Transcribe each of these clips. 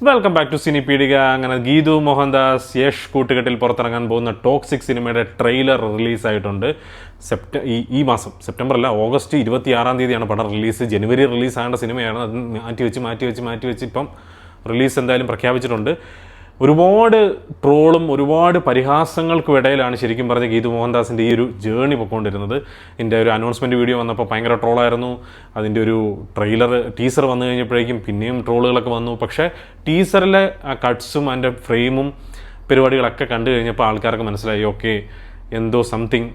Welcome back to Cinepedika. അങ്ങനെ ഗീതു മോഹൻദാസ് യഷ് കൂട്ടുകെട്ടിൽ പുറത്തിറങ്ങാൻ പോകുന്ന ടോക്സിക് സിനിമയുടെ ട്രെയിലർ റിലീസായിട്ടുണ്ട്. ഈ മാസം സെപ്റ്റംബർ അല്ല, ഓഗസ്റ്റ് 26 പടം റിലീസ്. ജനുവരി റിലീസാകേണ്ട സിനിമയാണ്. അത് മാറ്റി വെച്ച് ഇപ്പം റിലീസ് എന്തായാലും പ്രഖ്യാപിച്ചിട്ടുണ്ട്. ഒരുപാട് ട്രോളും ഒരുപാട് പരിഹാസങ്ങൾക്കും ഇടയിലാണ് ശരിക്കും പറഞ്ഞ ഗീതു മോഹൻദാസിൻ്റെ ഈ ഒരു ജേണി പൊയ്ക്കൊണ്ടിരുന്നത്. ഇതിൻ്റെ ഒരു അനൗൺസ്മെൻറ്റ് വീഡിയോ വന്നപ്പോൾ ഭയങ്കര ട്രോളായിരുന്നു. അതിൻ്റെ ഒരു ടീസർ വന്നു കഴിഞ്ഞപ്പോഴേക്കും പിന്നെയും ട്രോളുകളൊക്കെ വന്നു. പക്ഷേ ടീസറിലെ ആ കട്ട്സും അതിൻ്റെ ഫ്രെയിമും പരിപാടികളൊക്കെ കണ്ടു കഴിഞ്ഞപ്പോൾ ആൾക്കാർക്ക് മനസ്സിലായി, ഓക്കെ എന്തോ സംതിങ്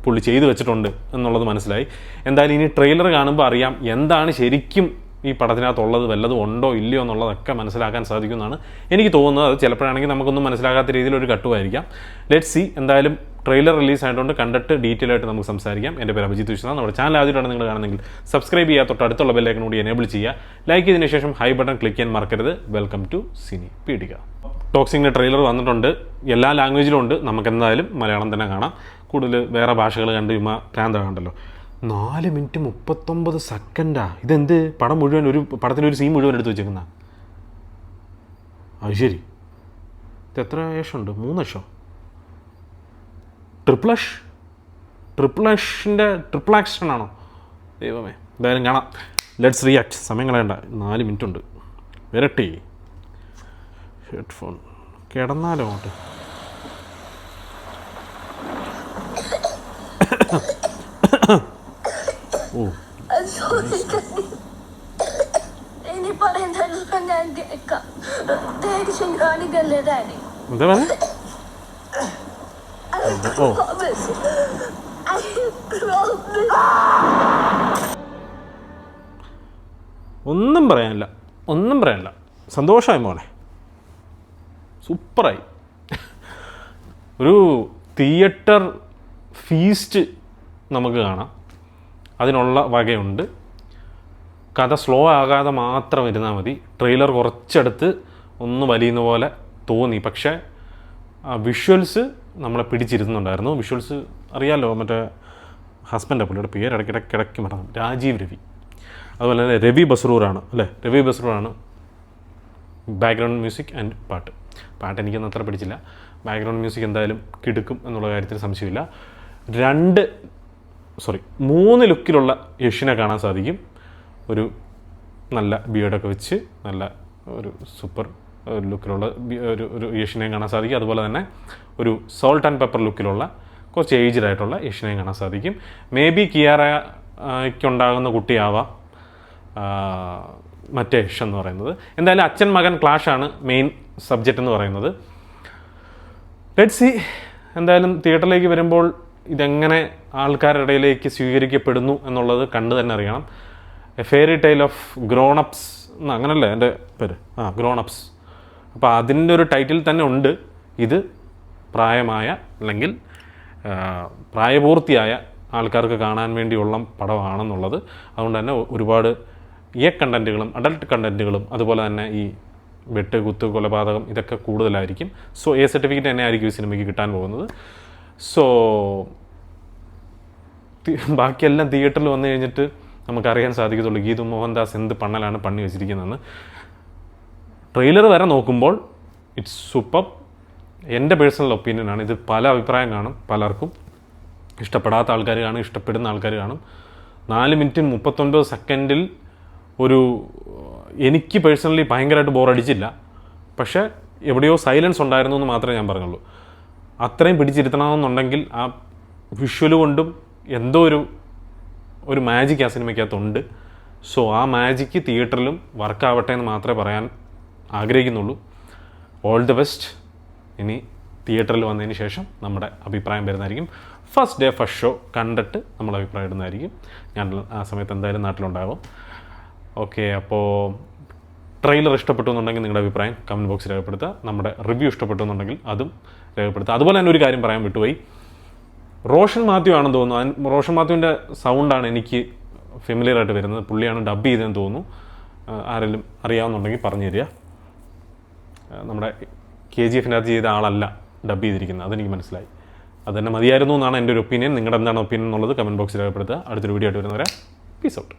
പുള്ളി ചെയ്തു വെച്ചിട്ടുണ്ട് എന്നുള്ളത് മനസ്സിലായി. എന്തായാലും ഇനി ട്രെയിലർ കാണുമ്പോൾ അറിയാം എന്താണ് ശരിക്കും ഈ പടത്തിനകത്തുള്ളത്, വല്ലതും ഉണ്ടോ ഇല്ലയോ എന്നുള്ളതൊക്കെ മനസ്സിലാക്കാൻ സാധിക്കുമെന്നാണ് എനിക്ക് തോന്നുന്നത്. അത് ചിലപ്പോഴാണെങ്കിൽ നമുക്കൊന്നും മനസ്സിലാകാത്ത രീതിയിലൊരു കട്ടുമായിരിക്കാം. Let's see. എന്തായാലും ട്രെയിലർ റിലീസ് ആയതുകൊണ്ട് കണ്ടിട്ട് ഡീറ്റെയിൽ ആയിട്ട് നമുക്ക് സംസാരിക്കാം. എൻ്റെ പേര് അഭിജിത്ത് വിശ്വനാഥ്. നമ്മുടെ ചാനൽ ആദ്യമായിട്ടാണ് നിങ്ങൾ കാണുന്നെങ്കിൽ സബ്സ്ക്രൈബ് ചെയ്യുക, തൊട്ട് അടുത്തുള്ള ബെല്ലൈക്കൺ കൂടി എനേബിൾ ചെയ്യുക. ലൈക്ക് ചെയ്തതിന് ശേഷം ഹൈ ബട്ടൺ ക്ലിക്ക് ചെയ്യാൻ മറക്കരുത്. Welcome to Cinepedika. ടോക്സിങ്ങിൻ്റെ ട്രെയിലർ വന്നിട്ടുണ്ട്. എല്ലാ ലാംഗ്വേജിലും ഉണ്ട്. നമുക്കെന്തായാലും മലയാളം തന്നെ കാണാം. കൂടുതൽ വേറെ ഭാഷകൾ കണ്ട് പ്രാന്താകണ്ടല്ലോ. 4 മിനിറ്റ് 39 സെക്കൻഡാ. ഇതെന്ത് പടം മുഴുവൻ, ഒരു പടത്തിൻ്റെ ഒരു സീൻ മുഴുവൻ എടുത്ത് വെച്ചേക്കുന്ന? അത് ശരി. ഇത് എത്ര ഏഷുണ്ട്? 3 ഏഷോ? ട്രിപ്പിൾ ആക്ഷൻ ആണോ? ദൈവമേ, എന്തായാലും കാണാം. Let's react. സമയം കളയണ്ട. 4 മിനിറ്റ് ഉണ്ട്. വരട്ടെ. ഹെഡ്ഫോൺ കിടന്നാലോ അങ്ങോട്ട്. ഒന്നും പറയാനില്ല. സന്തോഷമായി മോനെ, സൂപ്പറായി. ഒരു തിയേറ്റർ ഫീസ്റ്റ് നമുക്ക് കാണാം. അതിനുള്ള വകയുണ്ട്. കഥ സ്ലോ ആകാതെ മാത്രം ഇരുന്നാൽ മതി. ട്രെയിലർ കുറച്ചെടുത്ത് ഒന്ന് വലിയുന്ന പോലെ തോന്നി. പക്ഷേ വിഷ്വൽസ് നമ്മളെ പിടിച്ചിരുന്നുണ്ടായിരുന്നു. വിഷ്വൽസ് അറിയാമല്ലോ, മറ്റേ ഹസ്ബൻഡാണ്, പുള്ളിയുടെ പേര് ഇടയ്ക്കിടയ്ക്ക് മറന്നു. രാജീവ് രവി. അതുപോലെ തന്നെ രവി ബസ്രൂറാണ് അല്ലേ? രവി ബസ്രൂറാണ് ബാക്ക്ഗ്രൗണ്ട് മ്യൂസിക് ആൻഡ് പാട്ട് എനിക്കൊന്നും അത്ര പിടിച്ചില്ല. ബാക്ക്ഗ്രൗണ്ട് മ്യൂസിക് എന്തായാലും കിടുക്കും എന്നുള്ള കാര്യത്തിൽ സംശയമില്ല. 3 ലുക്കിലുള്ള യഷിനെ കാണാൻ സാധിക്കും. ഒരു നല്ല ബിയേർഡൊക്കെ വെച്ച് നല്ല ഒരു സൂപ്പർ ലുക്കിലുള്ള ഒരു യഷിനെയും കാണാൻ സാധിക്കും. അതുപോലെ തന്നെ ഒരു സോൾട്ട് ആൻഡ് പെപ്പർ ലുക്കിലുള്ള കുറച്ച് ഏജ്ഡ് ആയിട്ടുള്ള യഷിനെയും കാണാൻ സാധിക്കും. മേ ബി കിയാറയ്ക്കുണ്ടാകുന്ന കുട്ടിയാവാം മറ്റേ യഷ് എന്ന് പറയുന്നത്. എന്തായാലും അച്ഛൻ മകൻ ക്ലാഷാണ് മെയിൻ സബ്ജക്റ്റ് എന്ന് പറയുന്നത്. Let's see. എന്തായാലും തിയേറ്ററിലേക്ക് വരുമ്പോൾ ഇതെങ്ങനെ ആൾക്കാരുടെ ഇടയിലേക്ക് സ്വീകരിക്കപ്പെടുന്നു എന്നുള്ളത് കണ്ടു തന്നെ അറിയണം. A fairy tale of grown-ups അങ്ങനല്ലേ എൻ്റെ പേര്? ഗ്രോണപ്സ്. അപ്പോൾ അതിൻ്റെ ഒരു ടൈറ്റിൽ തന്നെ ഉണ്ട്. ഇത് പ്രായമായ അല്ലെങ്കിൽ പ്രായപൂർത്തിയായ ആൾക്കാർക്ക് കാണാൻ വേണ്ടിയുള്ള പടമാണെന്നുള്ളത്. അതുകൊണ്ട് തന്നെ ഒരുപാട് കണ്ടൻറ്റുകളും അഡൾട്ട് കണ്ടൻറ്റുകളും അതുപോലെ തന്നെ ഈ വെട്ട്, കുത്ത്, കൊലപാതകം ഇതൊക്കെ കൂടുതലായിരിക്കും. സോ സർട്ടിഫിക്കറ്റ് തന്നെ ആയിരിക്കും ഈ സിനിമയ്ക്ക് കിട്ടാൻ പോകുന്നത്. സോ ബാക്കിയെല്ലാം തിയേറ്ററിൽ വന്നു കഴിഞ്ഞിട്ട് നമുക്കറിയാൻ സാധിക്കത്തുള്ളൂ ഗീതു മോഹൻദാസ് എന്ത് പണ്ണലാണ് പണി വെച്ചിരിക്കുന്നതെന്ന്. ട്രെയിലർ വരെ നോക്കുമ്പോൾ ഇറ്റ്സ് സൂപ്പർ. എൻ്റെ പേഴ്സണൽ ഒപ്പീനിയനാണ്. ഇത് പല അഭിപ്രായം കാണും. പലർക്കും ഇഷ്ടപ്പെടാത്ത ആൾക്കാർ കാണും, ഇഷ്ടപ്പെടുന്ന ആൾക്കാർ കാണും. 4 മിനിറ്റ് 39 സെക്കൻഡിൽ എനിക്ക് പേഴ്സണലി ഭയങ്കരമായിട്ട് ബോറടിച്ചില്ല. പക്ഷേ എവിടെയോ സൈലൻസ് ഉണ്ടായിരുന്നു എന്ന് മാത്രമേ ഞാൻ പറഞ്ഞുള്ളൂ. അത്രയും പിടിച്ചിരുത്തണമെന്നുണ്ടെങ്കിൽ ആ വിഷ്വൽ കൊണ്ടും എന്തോ ഒരു മാജിക് ആ സിനിമയ്ക്കകത്തുണ്ട്. സോ ആ മാജിക്ക് തിയേറ്ററിലും വർക്കാവട്ടെ എന്ന് മാത്രമേ പറയാൻ ആഗ്രഹിക്കുന്നുള്ളൂ. All the best. ഇനി തിയേറ്ററിൽ വന്നതിന് ശേഷം നമ്മുടെ അഭിപ്രായം വരുന്നതായിരിക്കും. ഫസ്റ്റ് ഡേ ഫസ്റ്റ് ഷോ കണ്ടിട്ട് നമ്മൾ അഭിപ്രായം ഇടുന്നതായിരിക്കും. ഞാൻ ആ സമയത്ത് എന്തായാലും നാട്ടിലുണ്ടാകും. ഓക്കെ, അപ്പോൾ ട്രെയിലർ ഇഷ്ടപ്പെട്ടു എന്നുണ്ടെങ്കിൽ നിങ്ങളുടെ അഭിപ്രായം കമൻറ്റ് ബോക്സിൽ രേഖപ്പെടുത്തുക. നമ്മുടെ റിവ്യൂ ഇഷ്ടപ്പെട്ടു എന്നുണ്ടെങ്കിൽ അതും രേഖപ്പെടുത്തുക. അതുപോലെ തന്നെ ഒരു കാര്യം പറയാൻ വിട്ടുപോയി. റോഷൻ മാത്യു ആണെന്ന് തോന്നുന്നു. റോഷൻ മാത്യുവിൻ്റെ സൗണ്ടാണ് എനിക്ക് ഫെമിലിയർ ആയിട്ട് വരുന്നത്. പുള്ളിയാണ് ഡബ് ചെയ്തതെന്ന് തോന്നുന്നു. ആരെങ്കിലും അറിയാവുന്നുണ്ടെങ്കിൽ പറഞ്ഞു തരിക. നമ്മുടെ KGF ചെയ്ത ആളല്ല ഡബ് ചെയ്തിരിക്കുന്നത്. അതെനിക്ക് മനസ്സിലായി. അത് തന്നെ മതിയായിരുന്നു എന്നാണ് എൻ്റെ ഒരു ഒപ്പീനിയൻ. നിങ്ങളുടെ എന്താണ് ഒപ്പീനിയൻ എന്നുള്ളത് കമൻറ്റ് ബോക്സിൽ രേഖപ്പെടുത്തുക. അടുത്തൊരു വീഡിയോ ആയിട്ട് വരുന്നവരെ പീസ് ഔട്ട്.